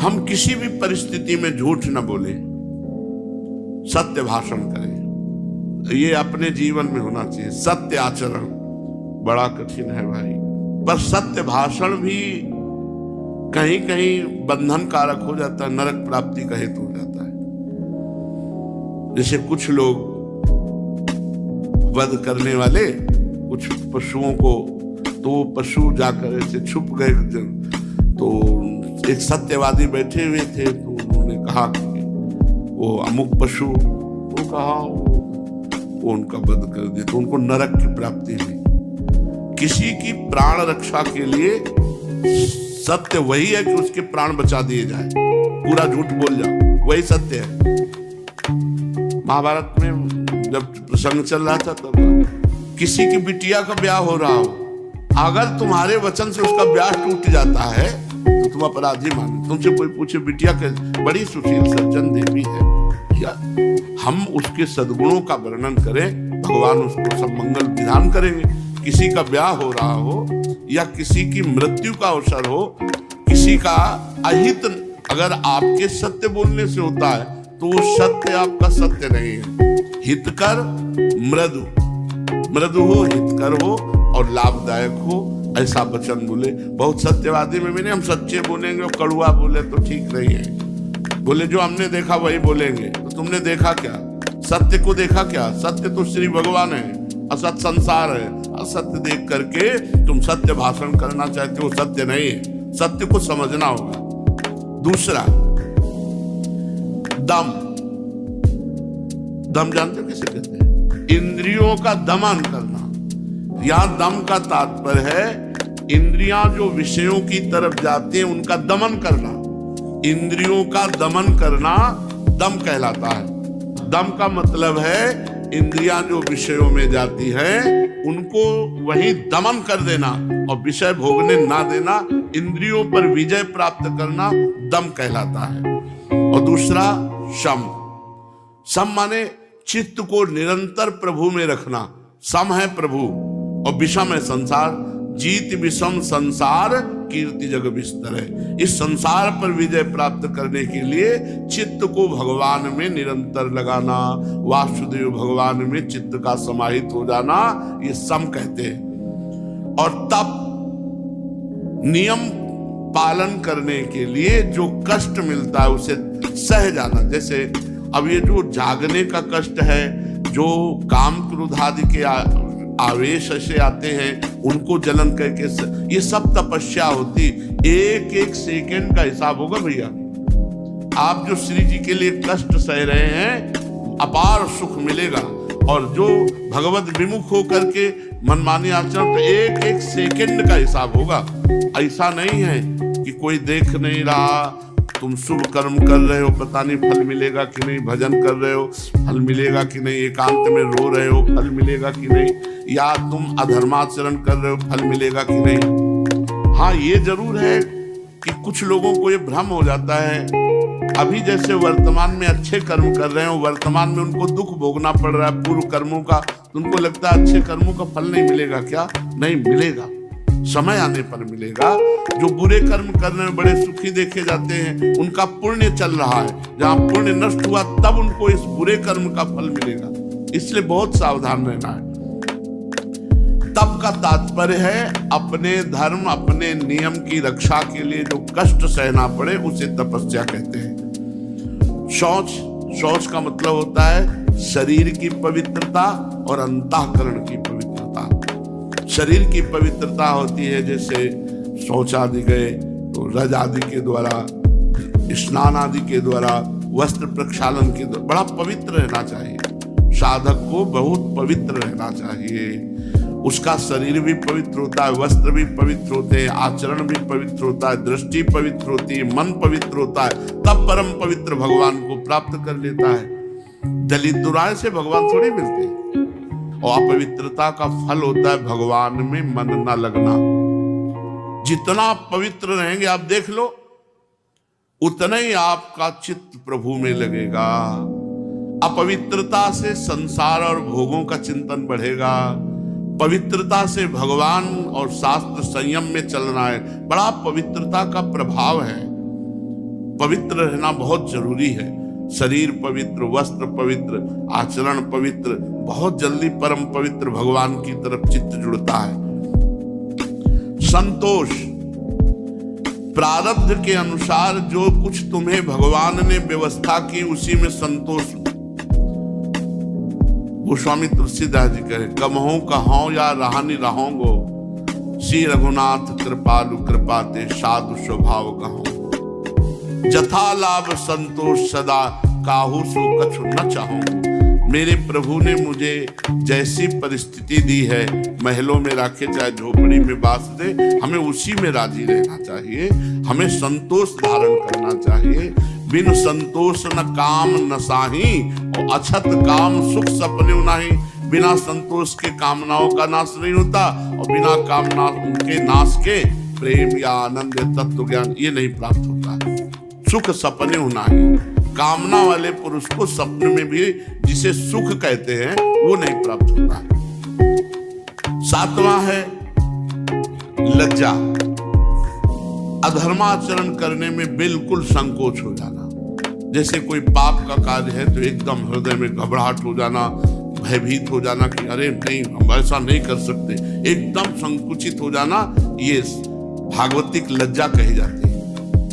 हम किसी भी परिस्थिति में झूठ न बोले, सत्य भाषण करें। ये अपने जीवन में होना चाहिए। सत्य आचरण बड़ा कठिन है भाई, पर सत्य भाषण भी कहीं कहीं बंधन कारक हो जाता है, नरक प्राप्ति का हेतु हो जाता है। जैसे कुछ लोग वध करने वाले कुछ पशुओं को, तो वो पशु जाकर ऐसे छुप गए, तो एक सत्यवादी बैठे हुए थे, तो उन्होंने कहा कि वो अमुक पशु, तो कहा वो उनका वध कर दिया, तो उनको नरक की प्राप्ति हुई। किसी की प्राण रक्षा के लिए सत्य वही है कि उसके प्राण बचा दिए जाए, पूरा झूठ बोल जाओ, वही सत्य है। महाभारत में जब प्रसंग चल रहा था तब किसी की बिटिया का ब्याह हो रहा हो, अगर तुम्हारे वचन से उसका ब्याह टूट जाता है तो तुम अपराधी मानो। तुमसे कोई पूछे बिटिया के बड़ी सुशील सज्जन देवी है, या हम उसके सद्गुणों का वर्णन करें, भगवान उसको सब मंगल विधान करेंगे। किसी का ब्याह हो रहा हो या किसी की मृत्यु का अवसर हो, किसी का अहित अगर आपके सत्य बोलने से होता है तो वो सत्य आपका सत्य नहीं है। हितकर मृदु, मृदु हो, हितकर हो और लाभदायक हो, ऐसा वचन बोले। बहुत सत्यवादी में भी नहीं, हम सच्चे बोलेंगे और कड़ुआ बोले तो ठीक नहीं है। बोले जो हमने देखा वही बोलेंगे। तो तुमने देखा क्या? सत्य को देखा क्या? सत्य तो श्री भगवान है, असत संसार है। असत्य देख करके तुम सत्य भाषण करना चाहते हो, सत्य नहीं है। सत्य को समझना होगा। दूसरा, दम। दम जानते हो किसे कहते हैं? इंद्रियों का दमन करना। यहां दम का तात्पर्य है इंद्रियां जो विषयों की तरफ जाती हैं उनका दमन करना। इंद्रियों का दमन करना दम कहलाता है। दम का मतलब है इंद्रियां जो विषयों में जाती हैं उनको वहीं दमन कर देना और विषय भोगने ना देना, इंद्रियों पर विजय प्राप्त करना दम कहलाता है। और दूसरा शम। सम माने चित्त को निरंतर प्रभु में रखना। सम है प्रभु और विषम है संसार। जीत विषम संसार कीर्ति जग विस्तर है। इस संसार पर विजय प्राप्त करने के लिए चित्त को भगवान में निरंतर लगाना, वासुदेव भगवान में चित्त का समाहित हो जाना, ये सम कहते हैं। और तप, नियम पालन करने के लिए जो कष्ट मिलता है उसे सह जाना। जैसे अब ये जो जागने का कष्ट है, जो काम क्रोध आदि के आवेश से आते हैं उनको जलन करके, ये सब तपस्या होती। एक एक सेकंड का हिसाब होगा भैया। आप जो श्री जी के लिए कष्ट सह रहे हैं, अपार सुख मिलेगा। और जो भगवत विमुख होकर के मनमानी आचरण, तो एक एक सेकंड का हिसाब होगा। ऐसा नहीं है कि कोई देख नहीं रहा, तुम शुभ कर्म कर रहे हो, पता नहीं फल मिलेगा कि नहीं, भजन कर रहे हो फल मिलेगा कि नहीं, एकांत में रो रहे हो फल मिलेगा कि नहीं, या तुम अधर्माचरण कर रहे हो फल मिलेगा कि नहीं। हाँ, ये जरूर है कि कुछ लोगों को ये भ्रम हो जाता है, अभी जैसे वर्तमान में अच्छे कर्म कर रहे हो, वर्तमान में उनको दुख भोगना पड़ रहा है पूर्व कर्मों का, तो उनको लगता है अच्छे कर्मों का फल नहीं मिलेगा। क्या? नहीं मिलेगा, समय आने पर मिलेगा। जो बुरे कर्म करने में बड़े सुखी देखे जाते हैं, उनका पुण्य चल रहा है, जहां पुण्य नष्ट हुआ तब उनको इस बुरे कर्म का फल मिलेगा। इसलिए बहुत सावधान रहना है। तप का तात्पर्य है अपने धर्म, अपने नियम की रक्षा के लिए जो कष्ट सहना पड़े उसे तपस्या कहते हैं। शौच, शौच का मतलब होता है शरीर की पवित्रता और अंतःकरण की पवित्रता। शरीर की पवित्रता होती है जैसे शौच आदि गए तो रज आदि के द्वारा, स्नान आदि के द्वारा, वस्त्र प्रक्षालन के द्वारा, बड़ा पवित्र रहना चाहिए। साधक को बहुत पवित्र रहना चाहिए। उसका शरीर भी पवित्र होता है, वस्त्र भी पवित्र होते हैं, आचरण भी पवित्र होता है, दृष्टि पवित्र होती है, मन पवित्र होता है, तब परम पवित्र भगवान को प्राप्त कर लेता है। दलित दुराए से भगवान थोड़ी मिलते हैं। और अपवित्रता का फल होता है भगवान में मन न लगना। जितना पवित्र रहेंगे आप देख लो, उतना ही आपका चित्त प्रभु में लगेगा। अपवित्रता से संसार और भोगों का चिंतन बढ़ेगा, पवित्रता से भगवान और शास्त्र संयम में चलना है। बड़ा पवित्रता का प्रभाव है। पवित्र रहना बहुत जरूरी है। शरीर पवित्र, वस्त्र पवित्र, आचरण पवित्र, बहुत जल्दी परम पवित्र भगवान की तरफ चित्त जुड़ता है। संतोष, प्रारब्ध के अनुसार जो कुछ तुम्हें भगवान ने व्यवस्था की उसी में संतोष। गोस्वामी तुलसीदास जी कहे, कमहो कहो या रहानी रहोगो, श्री रघुनाथ कृपालु कृपाते साधु स्वभाव कहो, जथा लाभ संतोष सदा काहू सो कछु न चाहूं। मेरे प्रभु ने मुझे जैसी परिस्थिति दी है, महलों में रखे चाहे झोपड़ी में बास दे, हमें उसी में राजी रहना चाहिए। हमें संतोष धारण करना चाहिए। बिन संतोष न काम न साही, और अछत काम सुख सपने नहीं। बिना संतोष के कामनाओं का नाश नहीं होता, और बिना कामना के नाश के प्रेम या आनंद तत्व ज्ञान ये नहीं प्राप्त होता। सुख सपने होना ही, कामना वाले पुरुष को सपने में भी जिसे सुख कहते हैं वो नहीं प्राप्त होता। सातवां है लज्जा, अधर्माचरण करने में बिल्कुल संकोच हो जाना। जैसे कोई पाप का कार्य है तो एकदम हृदय में घबराहट हो जाना, भयभीत हो जाना कि अरे नहीं, हम ऐसा नहीं कर सकते, एकदम संकुचित हो जाना, ये भागवतिक लज्जा कही जाती है।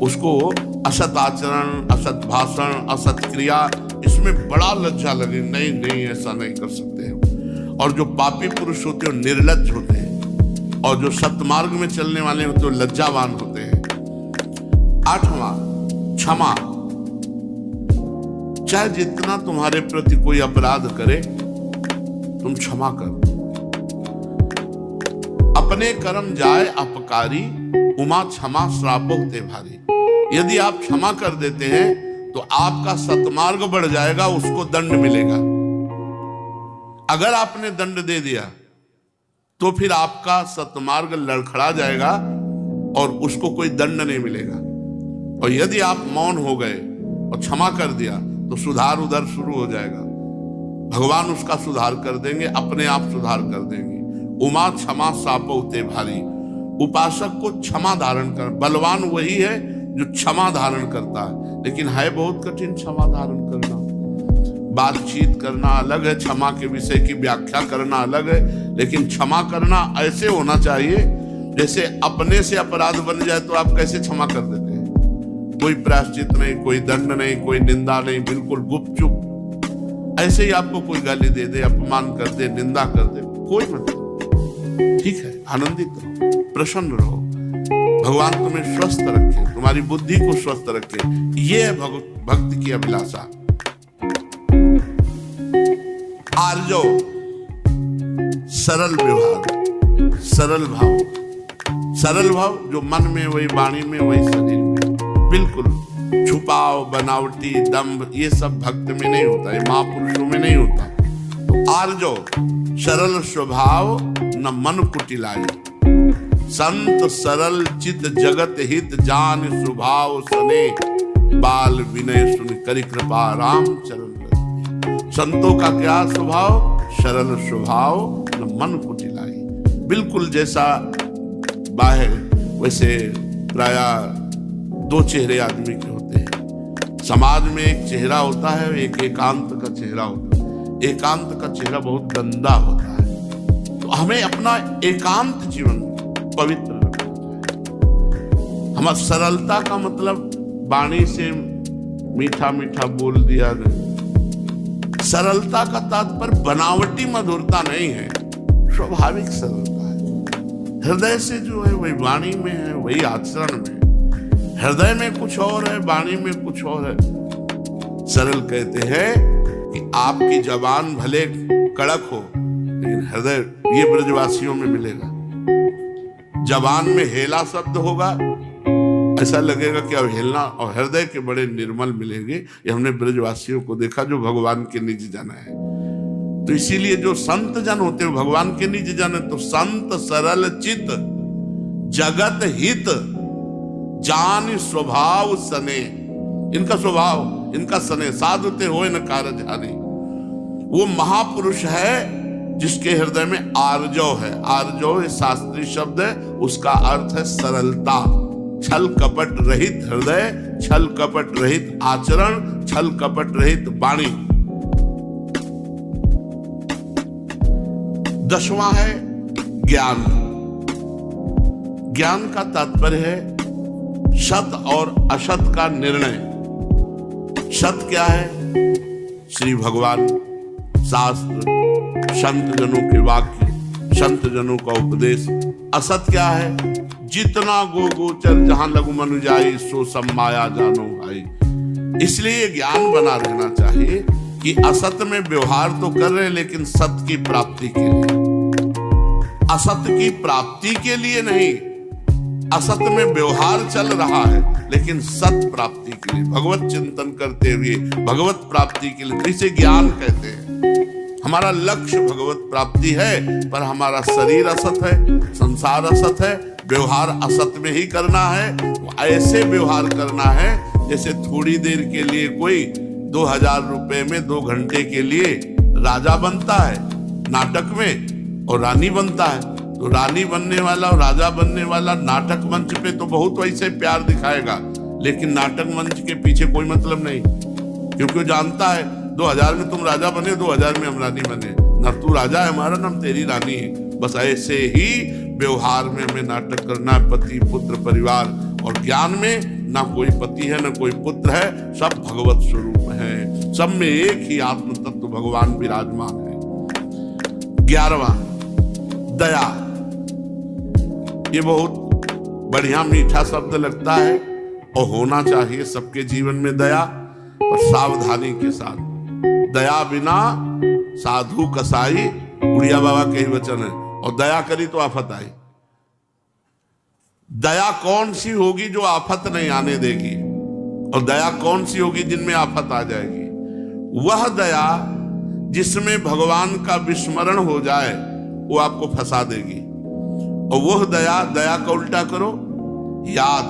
उसको असत आचरण, असत भाषण, असत क्रिया, इसमें बड़ा लज्जा लगे, नहीं नहीं ऐसा नहीं कर सकते हैं। और जो पापी पुरुष होते हैं निर्लज्ज होते हैं, और जो सतमार्ग में चलने वाले होते हैं लज्जावान होते हैं। आठवां क्षमा, चाहे जितना तुम्हारे प्रति कोई अपराध करे तुम क्षमा करो। अपने कर्म जाए अपकारी, उमा क्षमा श्राप होते भारी। यदि आप क्षमा कर देते हैं तो आपका सतमार्ग बढ़ जाएगा, उसको दंड मिलेगा। अगर आपने दंड दे दिया तो फिर आपका सतमार्ग लड़खड़ा जाएगा और उसको कोई दंड नहीं मिलेगा। और यदि आप मौन हो गए और क्षमा कर दिया तो सुधार उधर शुरू हो जाएगा, भगवान उसका सुधार कर देंगे, अपने आप सुधार कर देंगे। उमा क्षमा सापौते भारी, उपासक को क्षमा धारण कर, बलवान वही है जो क्षमा धारण करता है, लेकिन है बहुत कठिन क्षमा धारण करना। बातचीत करना अलग है, क्षमा के विषय की व्याख्या करना अलग है, लेकिन क्षमा करना ऐसे होना चाहिए जैसे अपने से अपराध बन जाए तो आप कैसे क्षमा कर देते हैं। कोई प्रायश्चित नहीं, कोई दंड नहीं, कोई निंदा नहीं, बिल्कुल गुपचुप। ऐसे ही आपको कोई गाली दे दे, अपमान कर दे, निंदा कर दे, कोई मतलब, ठीक है, आनंदित रहो, प्रसन्न रहो। भगवान तुम्हें स्वस्थ रखे, तुम्हारी बुद्धि को स्वस्थ रखे, ये है भक्ति की अभिलाषा। आर्जव, सरल व्यवहार, सरल भाव। सरल भाव जो मन में वही वाणी में वही शरीर में, बिल्कुल छुपाव, बनावटी, दंभ, ये सब भक्त में नहीं होता, ये महापुरुषों में नहीं होता। तो आर्जव, सरल स्वभाव, न मन कुटिलाई। संत सरल चित जगत हित, जान स्वभाव सने, बाल विनय सुन करि कृपा राम चरण रति। संतों का क्या स्वभाव? सरल स्वभाव, न मन कुटिलाई। बिल्कुल जैसा बाह्य वैसे प्राय दो चेहरे आदमी के होते हैं। समाज में एक चेहरा होता है, एक एकांत का चेहरा होता है। एकांत का चेहरा बहुत गंदा होता है, तो हमें अपना एकांत जीवन पवित्र रखना चाहिए। हमारा सरलता का मतलब वाणी से मीठा मीठा बोल दिया नहीं। सरलता का तात्पर्य बनावटी मधुरता नहीं है, स्वाभाविक सरलता है। हृदय से जो है वही वाणी में है, वही आचरण में। हृदय में कुछ और है, वाणी में कुछ और है। सरल कहते हैं कि आपकी जबान भले कड़क हो, लेकिन हृदय, ये ब्रजवासियों में मिलेगा। जबान में हेला शब्द होगा, ऐसा लगेगा कि अब हिलना, और हृदय के बड़े निर्मल मिलेंगे। ये हमने ब्रजवासियों को देखा जो भगवान के निज जन है। तो इसीलिए जो संत जन होते हैं भगवान के निज जन है। तो संत सरल चित जगत हित, जान स्वभाव सने। इनका स्वभाव, इनका सने, साधुते होए न कारज हानि। वो महापुरुष है जिसके हृदय में आर्जव है। आर्जव शास्त्रीय शब्द है, उसका अर्थ है सरलता। छल कपट रहित हृदय, छल कपट रहित आचरण, छल कपट रहित वाणी। 10वां है ज्ञान। ज्ञान का तात्पर्य है सत और असत का निर्णय। सत क्या है? श्री भगवान, शास्त्र, संत जनों के वाक्य, संत जनों का उपदेश। असत क्या है? जितना गो गोचर जहां लघु मनु जाई, सो सब माया जानो भाई। इसलिए ज्ञान बना रहना चाहिए कि असत में व्यवहार तो कर रहे लेकिन सत्य की प्राप्ति के लिए, असत्य की प्राप्ति के लिए नहीं। असत्य में व्यवहार चल रहा है लेकिन सत्य प्राप्ति के लिए, भगवत चिंतन करते हुए भगवत प्राप्ति के लिए, इसे ज्ञान कहते हैं। हमारा लक्ष्य भगवत प्राप्ति है, पर हमारा शरीर असत है, संसार असत है, व्यवहार असत में ही करना है। ऐसे व्यवहार करना है जैसे थोड़ी देर के लिए कोई 2000 रुपए में 2 घंटे के लिए राजा बनता है नाटक में और रानी बनता है। तो रानी बनने वाला और राजा बनने वाला नाटक मंच पे तो बहुत वैसे प्यार दिखाएगा, लेकिन नाटक मंच के पीछे कोई मतलब नहीं, क्योंकि वो जानता है 2000 में तुम राजा बने, 2000 में हम रानी बने, ना तू राजा है हमारा, ना तेरी रानी है। बस ऐसे ही व्यवहार में हमें नाटक करना है, पति पुत्र परिवार, और ज्ञान में ना कोई पति है ना कोई पुत्र है, सब भगवत स्वरूप है, सब में एक ही आत्म तत्व भगवान विराजमान है। 11वां दया। ये बहुत बढ़िया मीठा शब्द लगता है और होना चाहिए सबके जीवन में दया, पर सावधानी के साथ। दया बिना साधु कसाई, उड़िया बाबा के ही वचन है, और दया करी तो आफत आई। दया कौन सी होगी जो आफत नहीं आने देगी, और दया कौन सी होगी जिनमें आफत आ जाएगी? वह दया जिसमें भगवान का विस्मरण हो जाए वो आपको फंसा देगी। और वह दया, दया का उल्टा करो याद,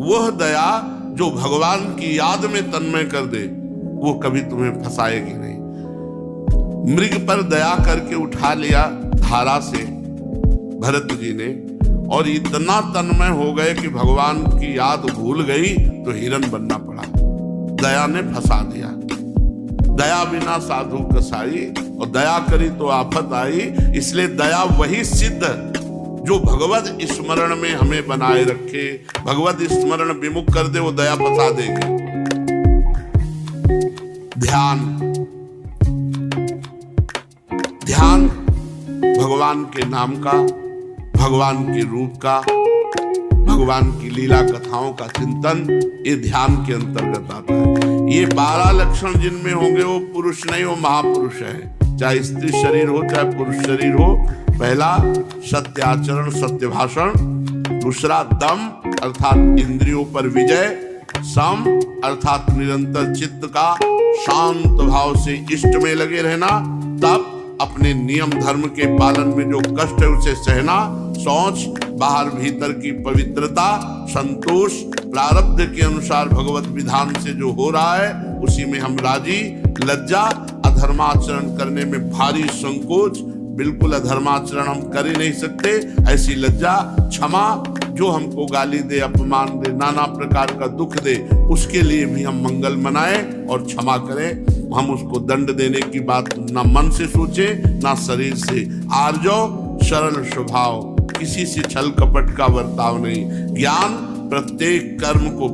वह दया जो भगवान की याद में तन्मय कर दे वो कभी तुम्हें फंसाएगी नहीं। मृग पर दया करके उठा लिया धारा से भरत जी ने, और इतना तन्मय हो गए कि भगवान की याद भूल गई तो हिरण बनना पड़ा। दया ने फंसा दिया। दया बिना साधु कसाई, और दया करी तो आफत आई। इसलिए दया वही सिद्ध जो भगवत स्मरण में हमें बनाए रखे, भगवत स्मरण विमुख कर दे वो दया फंसा देगी। ध्यान। ध्यान भगवान के नाम का, भगवान के रूप का, भगवान की लीला कथाओं का चिंतन, ये ध्यान के अंतर्गत आता है। ये 12 लक्षण जिनमें होंगे वो पुरुष नहीं, वो महापुरुष है। चाहे स्त्री शरीर हो चाहे पुरुष शरीर हो। पहला सत्य आचरण, सत्य भाषण। दूसरा दम अर्थात इंद्रियों पर विजय। सम अर्थात निरंतर चित्त का शांत भाव से इष्ट में लगे रहना। तप अपने नियम धर्म के पालन में जो कष्ट है उसे सहना। सोच बाहर भीतर की पवित्रता। संतोष प्रारब्ध के अनुसार भगवत विधान से जो हो रहा है उसी में हम राजी। लज्जा अधर्माचरण करने में भारी संकोच, बिल्कुल अधर्माचरण हम कर ही नहीं सकते, ऐसी लज्जा। क्षमा जो हमको गाली दे, अपमान दे, नाना प्रकार का दुख दे, उसके लिए भी हम मंगल मनाएं और क्षमा करें। हम उसको दंड देने की बात ना मन से सोचे ना शरीर से। आर्जव सरल स्वभाव, किसी से छल कपट का बर्ताव नहीं। ज्ञान प्रत्येक कर्म को,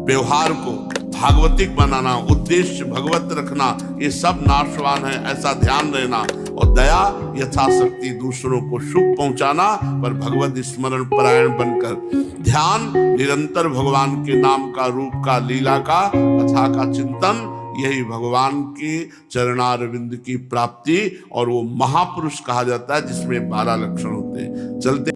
व्यवहार को भागवतिक बनाना, उद्देश्य भगवत रखना, ये सब नाशवान है ऐसा ध्यान रहना। और दया यथाशक्ति दूसरों को सुख पहुंचाना, पर भगवत स्मरण परायण बनकर। ध्यान निरंतर भगवान के नाम का, रूप का, लीला का, कथा का चिंतन, यही भगवान की चरणारविंद की प्राप्ति। और वो महापुरुष कहा जाता है जिसमें 12 लक्षण होते हैं। चलते